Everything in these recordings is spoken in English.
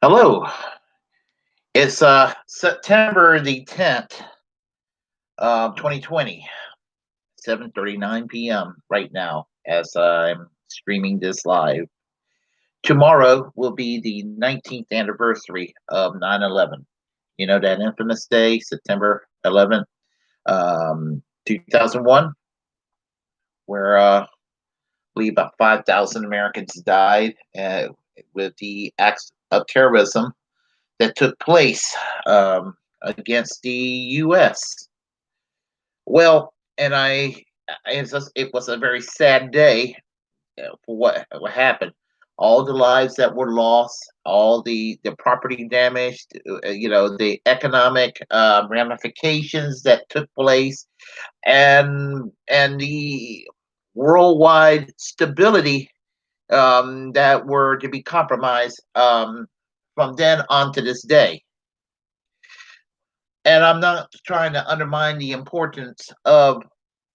Hello. It's September the 10th, 2020, 7:39 p.m. right now as I'm streaming this live. Tomorrow will be the 19th anniversary of 9/11. You know that infamous day, September 11th, 2001, where I believe about 5,000 Americans died with the acts of terrorism that took place against the U.S. Well, and it was a very sad day for what happened. All the lives that were lost, all the property damaged, the economic ramifications that took place, and the worldwide stability that were to be compromised from then on to this day. And I'm not trying to undermine the importance of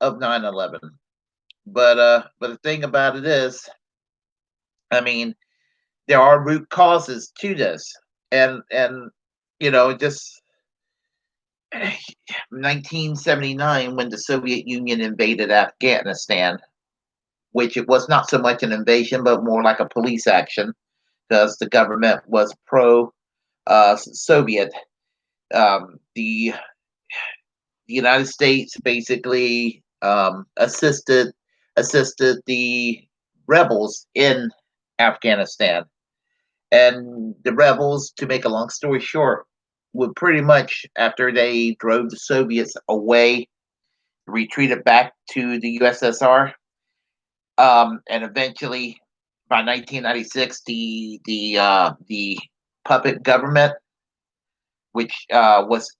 9/11, but the thing about it is, I mean, there are root causes to this, and just 1979 when the Soviet Union invaded Afghanistan, which it was not so much an invasion, but more like a police action because the government was pro Soviet. The United States basically assisted the rebels in Afghanistan, and the rebels, to make a long story short, would pretty much after they drove the Soviets away, retreated back to the USSR, and eventually by 1996, the puppet government, which was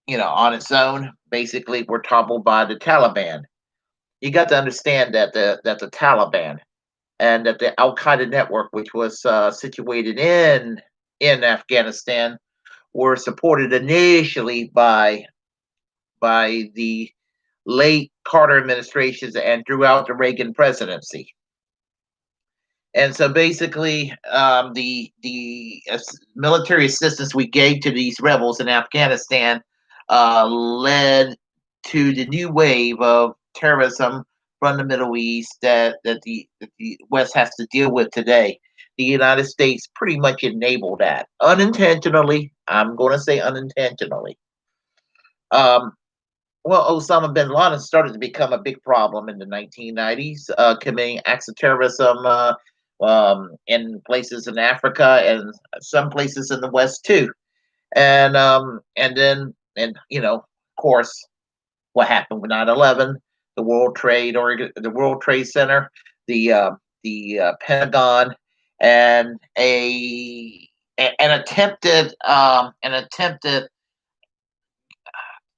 on its own, basically were toppled by the Taliban. You got to understand that the Taliban and that the Al-Qaeda network, which was situated in Afghanistan, were supported initially by the late Carter administrations and throughout the Reagan presidency. And so basically, the military assistance we gave to these rebels in Afghanistan led to the new wave of terrorism from the Middle East that the West has to deal with today. The United States pretty much enabled that unintentionally. I'm going to say unintentionally. Um, well, Osama bin Laden started to become a big problem in the 1990s, committing acts of terrorism in places in Africa and some places in the West too. And of course, what happened with 9/11, the World Trade Center, the Pentagon, and an attempted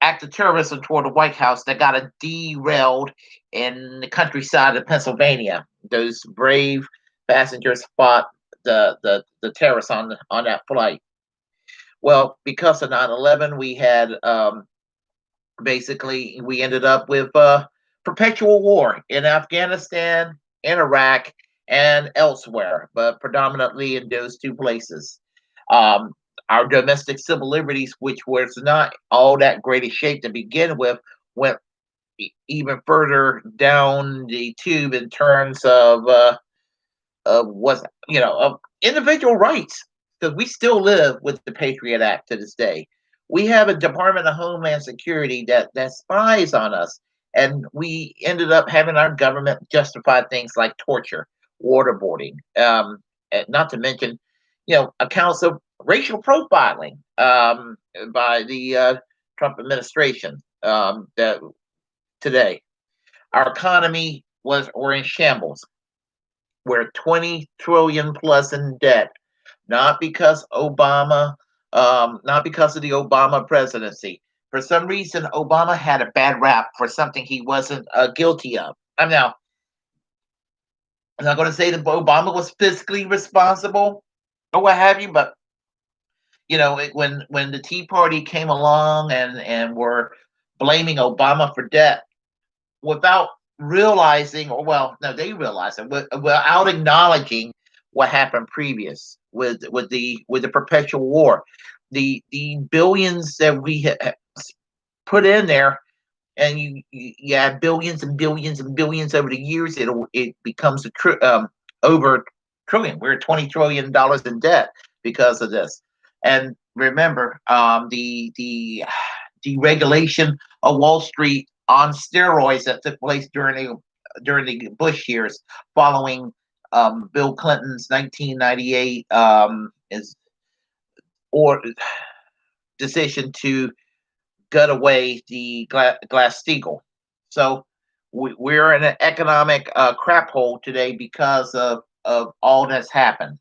act of terrorism toward the White House that got it derailed in the countryside of Pennsylvania. Those brave passengers fought the terrorists on that flight. Well, because of 9/11, we had basically we ended up with perpetual war in Afghanistan, in Iraq, and elsewhere, but predominantly in those two places. Um, our domestic civil liberties, which was not all that great a shape to begin with, went even further down the tube in terms of individual rights, because we still live with the Patriot Act to this day. We have a Department of Homeland Security that spies on us, and we ended up having our government justify things like torture, waterboarding, and not to mention, accounts of racial profiling by the Trump administration. That today, our economy were in shambles. We're 20 trillion plus in debt, not because not because of the Obama presidency. For some reason, Obama had a bad rap for something he wasn't guilty of. I'm not going to say that Obama was fiscally responsible or what have you, but when the Tea Party came along and were blaming Obama for debt without realizing, or well, no, they realized it without acknowledging what happened previous with the perpetual war, the billions that we put in there, and you add billions and billions and billions over the years, it becomes over trillion. We're $20 trillion in debt because of this. And remember, the deregulation of Wall Street on steroids that took place during the Bush years, following Bill Clinton's 1998 is or decision to gut away the Glass-Steagall. So we're in an economic crap hole today because of all that's happened.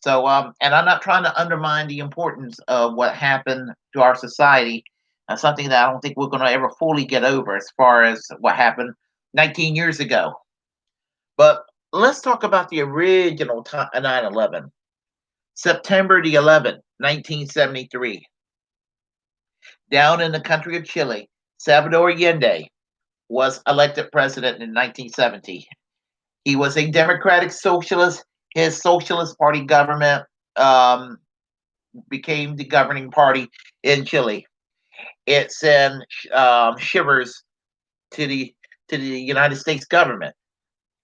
So, and I'm not trying to undermine the importance of what happened to our society. Something that I don't think we're going to ever fully get over as far as what happened 19 years ago. But let's talk about the original 9/11, September the 11th, 1973. Down in the country of Chile, Salvador Allende was elected president in 1970. He was a democratic socialist. His Socialist Party government um, became the governing party in Chile. It sent shivers to the United States government.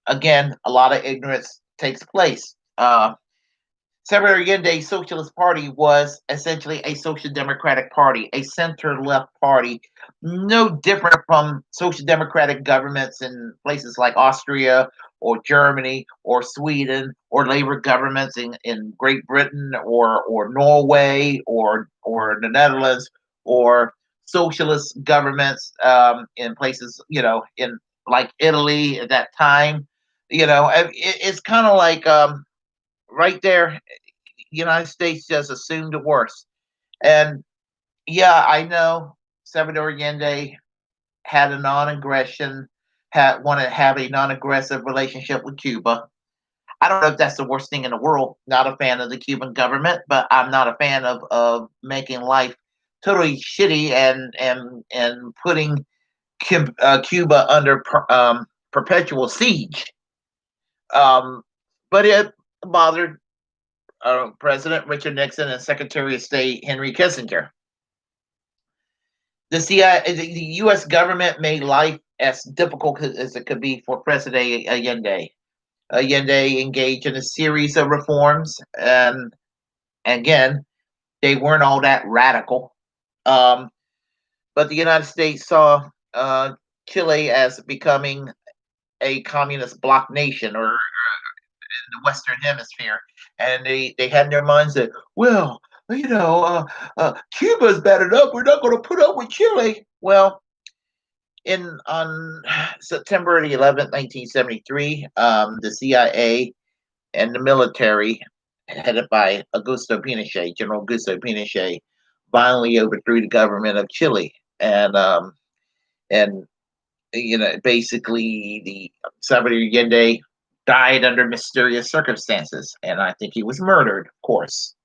Again, a lot of ignorance takes place. Salvador Allende's Socialist Party was essentially a social democratic party, a center left party, no different from social democratic governments in places like Austria or Germany or Sweden, or labor governments in Great Britain or Norway or the Netherlands, or socialist governments in places, in like Italy at that time. It's kind of like right there, United States just assumed the worst. And yeah, I know Salvador Allende had a non-aggression, had wanted to have a non-aggressive relationship with Cuba. I don't know if that's the worst thing in the world. Not a fan of the Cuban government, but I'm not a fan of making life totally shitty and putting Cuba under perpetual siege. But it bothered President Richard Nixon and Secretary of State Henry Kissinger. The CIA, the U.S. government made life as difficult as it could be for President Allende. Allende engaged in a series of reforms, and again, they weren't all that radical. Um, but the United States saw Chile as becoming a communist bloc nation, or the Western Hemisphere, and they had in their minds that, well, Cuba's bad enough. We're not going to put up with Chile. Well, in on September the 11th, 1973, the CIA and the military, headed by General Augusto Pinochet, violently overthrew the government of Chile, and basically the Salvador Allende died under mysterious circumstances, and I think he was murdered, of course.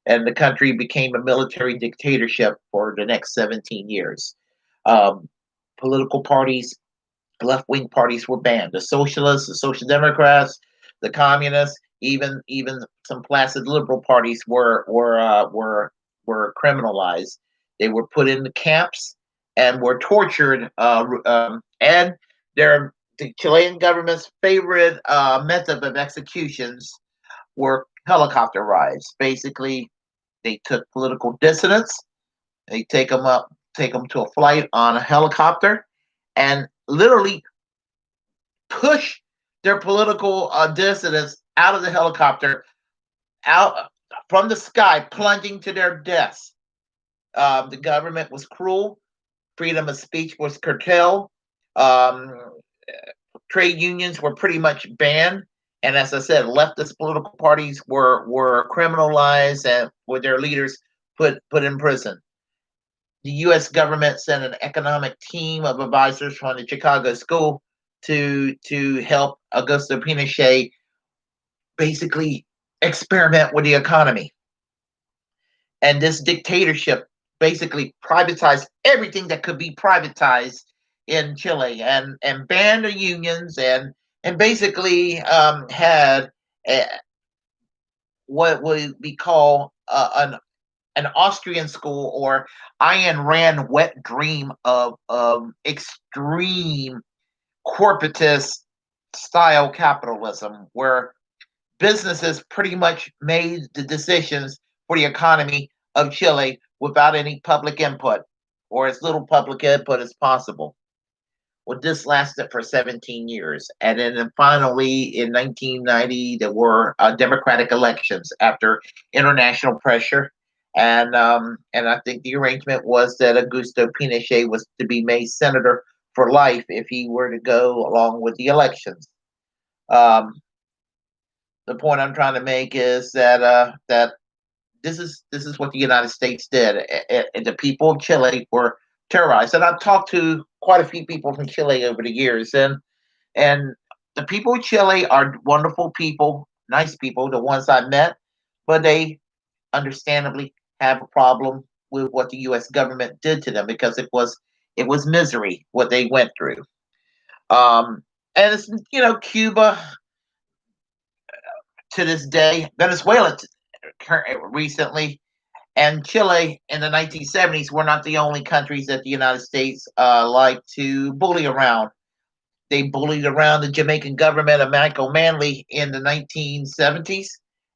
And the country became a military dictatorship for the next 17 years. Um, Political parties, left-wing parties, were banned. The socialists, the social democrats, the communists, even some placid liberal parties were criminalized. They were put in the camps and were tortured. And the Chilean government's favorite method of executions were helicopter rides. Basically, they took political dissidents, they take them to a flight on a helicopter, and literally push their political dissidents out of the helicopter, out from the sky, plunging to their deaths. The government was cruel. Freedom of speech was curtailed. Um, Trade unions were pretty much banned. And as I said, leftist political parties were criminalized and with their leaders put in prison. The U.S. government sent an economic team of advisors from the Chicago School to help Augusto Pinochet basically experiment with the economy. And this dictatorship basically privatized everything that could be privatized in Chile, and banned the unions, and basically had what would be called an Austrian school or Ayn Rand wet dream of extreme corporatist style capitalism, where businesses pretty much made the decisions for the economy of Chile without any public input or as little public input as possible. Well, this lasted for 17 years. And then finally, in 1990, there were democratic elections after international pressure. And I think the arrangement was that Augusto Pinochet was to be made senator for life if he were to go along with the elections. Um, the point I'm trying to make is that this is what the United States did, and the people of Chile were terrorized. And I've talked to quite a few people from Chile over the years, and the people of Chile are wonderful people, nice people, the ones I met, but they understandably have a problem with what the U.S. government did to them because it was misery what they went through. Um, and it's Cuba to this day, Venezuela recently, and Chile in the 1970s were not the only countries that the United States liked to bully around. They bullied around the Jamaican government of Michael Manley in the 1970s,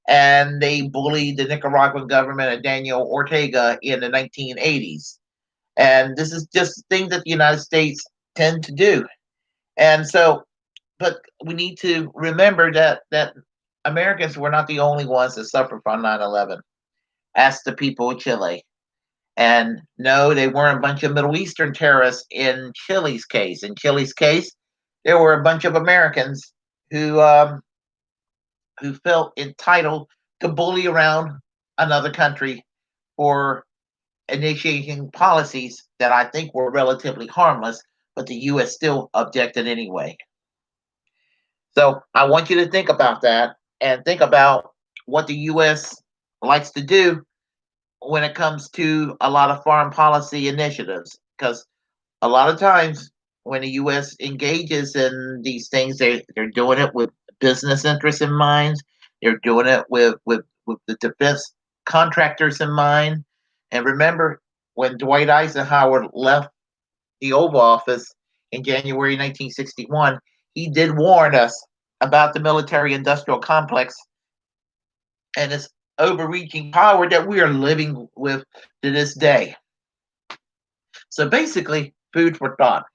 and they bullied the Nicaraguan government of Daniel Ortega in the 1980s. And this is just things that the United States tend to do. And so, but we need to remember that Americans were not the only ones that suffered from 9/11. Ask the people of Chile. And no, they weren't a bunch of Middle Eastern terrorists in Chile's case. In Chile's case, there were a bunch of Americans who felt entitled to bully around another country for initiating policies that I think were relatively harmless, but the U.S. still objected anyway. So I want you to think about that and think about what the U.S. likes to do when it comes to a lot of foreign policy initiatives, because a lot of times when the U.S. engages in these things, they're doing it with business interests in mind. They're doing it with the defense contractors in mind. And remember, when Dwight Eisenhower left the Oval Office in January 1961, he did warn us about the military industrial complex and its overreaching power that we are living with to this day. So basically, food for thought.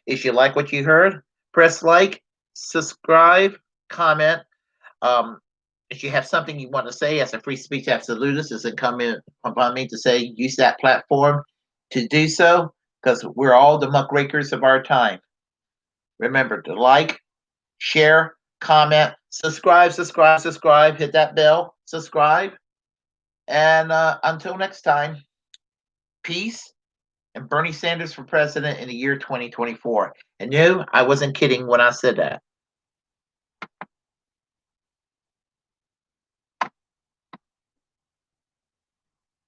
If you like what you heard, press like, subscribe, comment. Um, if you have something you want to say as a free speech absolutist, it's incumbent upon me to say use that platform to do so because we're all the muckrakers of our time. Remember to like, share, comment, subscribe, subscribe, subscribe, hit that bell, subscribe. And until next time, peace and Bernie Sanders for president in the year 2024. And no, I wasn't kidding when I said that.